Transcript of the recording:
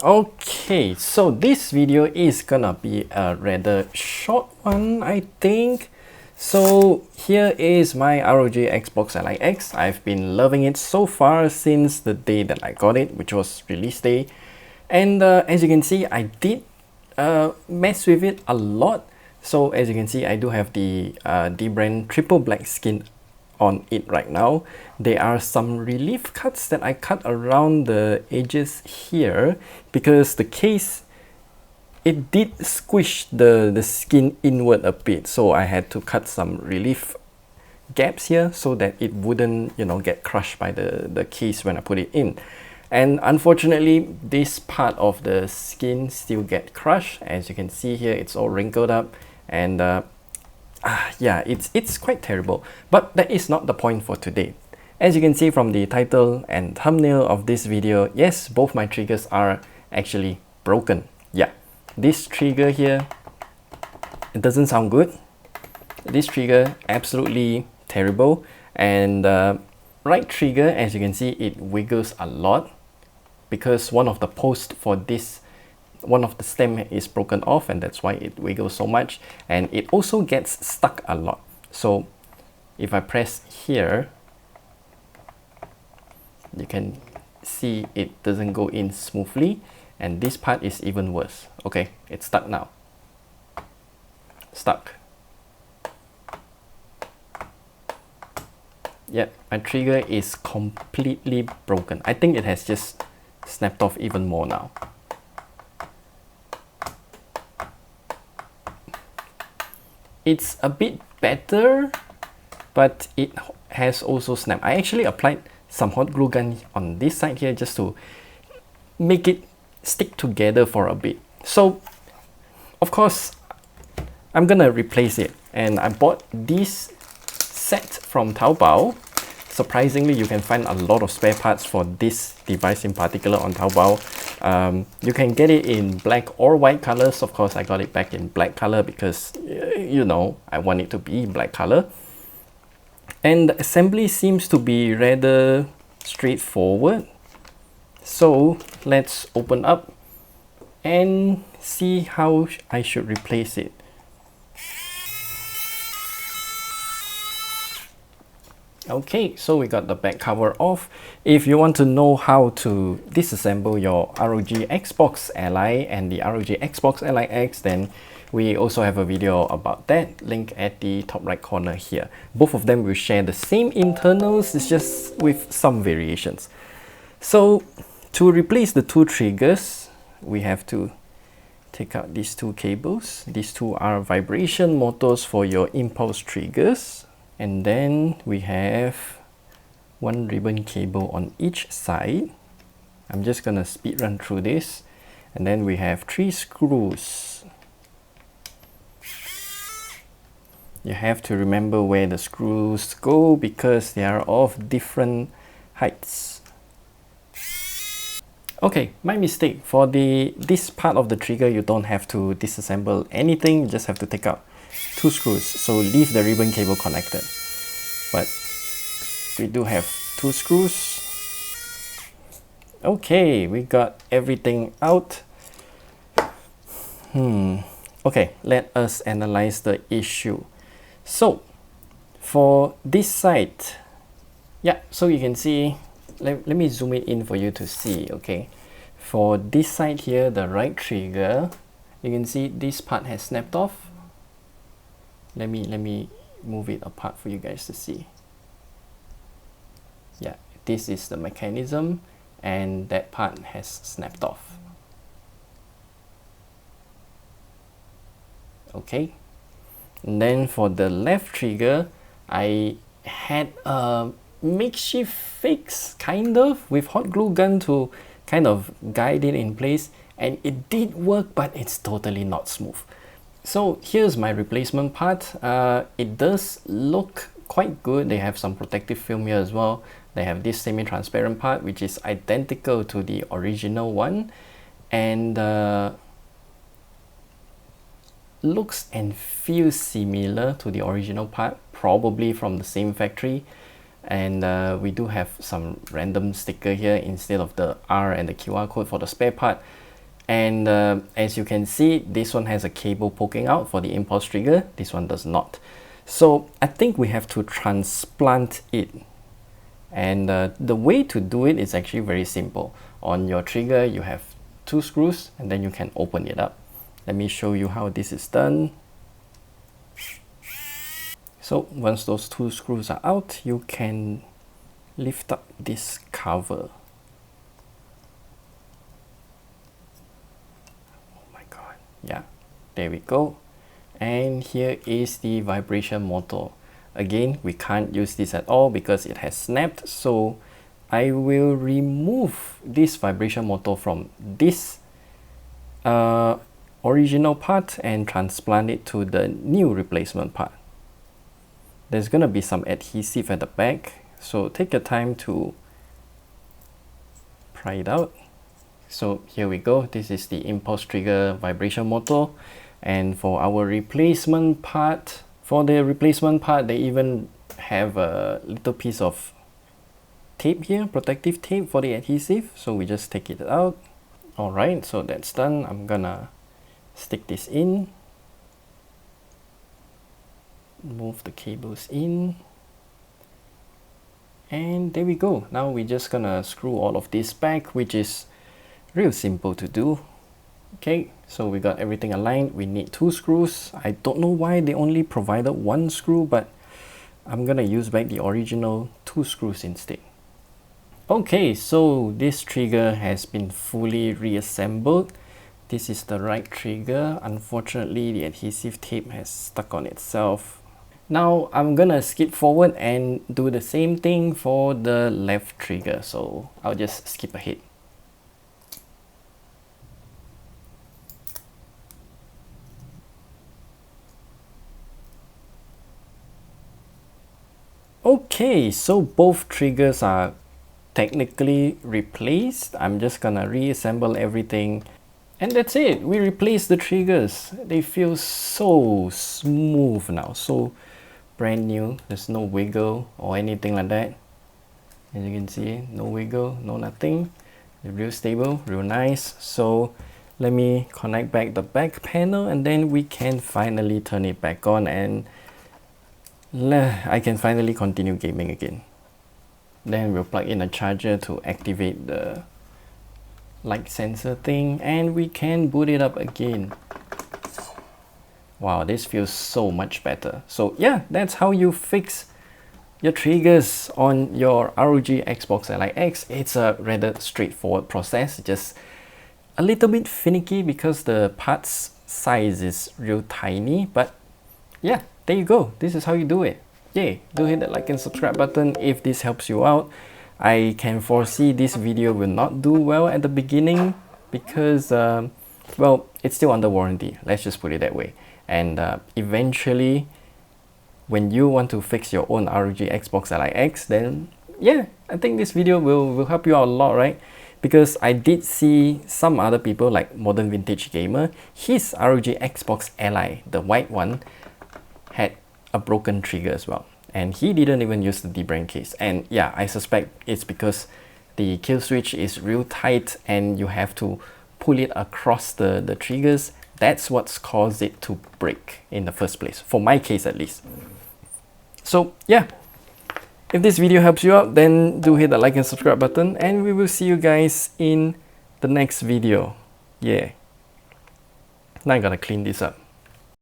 Okay, so this video is gonna be a rather short one, I think. So here is my ROG Xbox Ally X. I've been loving it so far since the day that I got it, which was release day. And as you can see, I did mess with it a lot. So as you can see, I do have the dbrand triple black skin on it right now. There are some relief cuts that I cut around the edges here because the case, it did squish the skin inward a bit, so I had to cut some relief gaps here so that it wouldn't, you know, get crushed by the case when I put it in. And unfortunately, this part of the skin still get crushed. As you can see here, it's all wrinkled up, and yeah, it's quite terrible. But that is not the point for today. As you can see from the title and thumbnail of this video, yes, both my triggers are actually broken. Yeah, this trigger here, it doesn't sound good. This trigger, absolutely terrible. And right trigger, as you can see, it wiggles a lot because one of the posts for this, one of the stem is broken off, and that's why it wiggles so much. And it also gets stuck a lot. So if I press here, you can see it doesn't go in smoothly, and this part is even worse. Okay, it's stuck now. Stuck. Yep, my trigger is completely broken. I think it has just snapped off even more now. It's a bit better, but it has also snapped. I actually applied some hot glue gun on this side here just to make it stick together for a bit. So of course I'm gonna replace it, and I bought this set from Taobao. Surprisingly, you can find a lot of spare parts for this device in particular on Taobao. You can get it in black or white colors. Of course, I got it back in black color because, you know, I want it to be black color. And the assembly seems to be rather straightforward. So let's open up and see how I should replace it. Okay, so we got the back cover off. If you want to know how to disassemble your ROG Xbox Ally and the ROG Xbox Ally X, then we also have a video about that, link at the top right corner here. Both of them will share the same internals, it's just with some variations. So to replace the two triggers, we have to take out these two cables. These two are vibration motors for your impulse triggers. And then we have one ribbon cable on each side. I'm just gonna speed run through this. And then we have 3 screws. You have to remember where the screws go because they are of different heights. Okay, my mistake. For this part of the trigger, you don't have to disassemble anything, you just have to take out 2 screws, so leave the ribbon cable connected. But we do have 2 screws. Okay, we got everything out. Okay, let us analyze the issue. So for this side, yeah, so you can see, let me zoom it in for you to see. Okay, for this side here, the right trigger, you can see this part has snapped off. Let me move it apart for you guys to see. Yeah, this is the mechanism, and that part has snapped off. Okay, and then for the left trigger, I had a makeshift fix kind of with hot glue gun to kind of guide it in place, and it did work, but it's totally not smooth. So here's my replacement part. It does look quite good. They have some protective film here as well. They have this semi-transparent part which is identical to the original one, and looks and feels similar to the original part, probably from the same factory. And we do have some random sticker here instead of the R and the QR code for the spare part. And as you can see, this one has a cable poking out for the impulse trigger. This one does not. So I think we have to transplant it. And the way to do it is actually very simple. On your trigger, you have 2 screws, and then you can open it up. Let me show you how this is done. So once those 2 screws are out, you can lift up this cover. Oh my god, yeah, there we go. And here is the vibration motor. Again, we can't use this at all because it has snapped, so I will remove this vibration motor from this original part and transplant it to the new replacement part. There's gonna be some adhesive at the back, so take your time to pry it out. So here we go, this is the impulse trigger vibration motor. And for our replacement part, they even have a little piece of tape here, protective tape for the adhesive, so we just take it out. Alright, so that's done. I'm gonna stick this in, move the cables in, and there we go. Now we're just gonna screw all of this back, which is real simple to do. Okay, so we got everything aligned. We need 2 screws. I don't know why they only provided 1 screw, but I'm gonna use back the original 2 screws instead. Okay, so this trigger has been fully reassembled. This is the right trigger. Unfortunately, the adhesive tape has stuck on itself. Now I'm gonna skip forward and do the same thing for the left trigger, so I'll just skip ahead. Okay, so both triggers are technically replaced. I'm just gonna reassemble everything, and that's it. We replaced the triggers. They feel so smooth now, so brand new. There's no wiggle or anything like that. As you can see, no wiggle, no nothing. They're real stable, real nice. So let me connect back the back panel, and then we can finally turn it back on, and I can finally continue gaming again. Then we'll plug in a charger to activate the light sensor thing, and we can boot it up again. Wow, this feels so much better. So yeah, that's how you fix your triggers on your ROG Xbox Ally X. It's a rather straightforward process, just a little bit finicky because the parts size is real tiny, but yeah, there you go. This is how you do it. Yay, do hit that like and subscribe button if this helps you out. I can foresee this video will not do well at the beginning because, well, it's still under warranty. Let's just put it that way. And eventually, when you want to fix your own ROG Xbox Ally X, then yeah, I think this video will help you out a lot, right? Because I did see some other people like Modern Vintage Gamer, his ROG Xbox Ally, the white one, had a broken trigger as well, and he didn't even use the dbrand case. And yeah, I suspect it's because the kill switch is real tight and you have to pull it across the triggers. That's what's caused it to break in the first place, for my case at least. So yeah, if this video helps you out, then do hit the like and subscribe button, and we will see you guys in the next video. Yeah, now I gotta clean this up.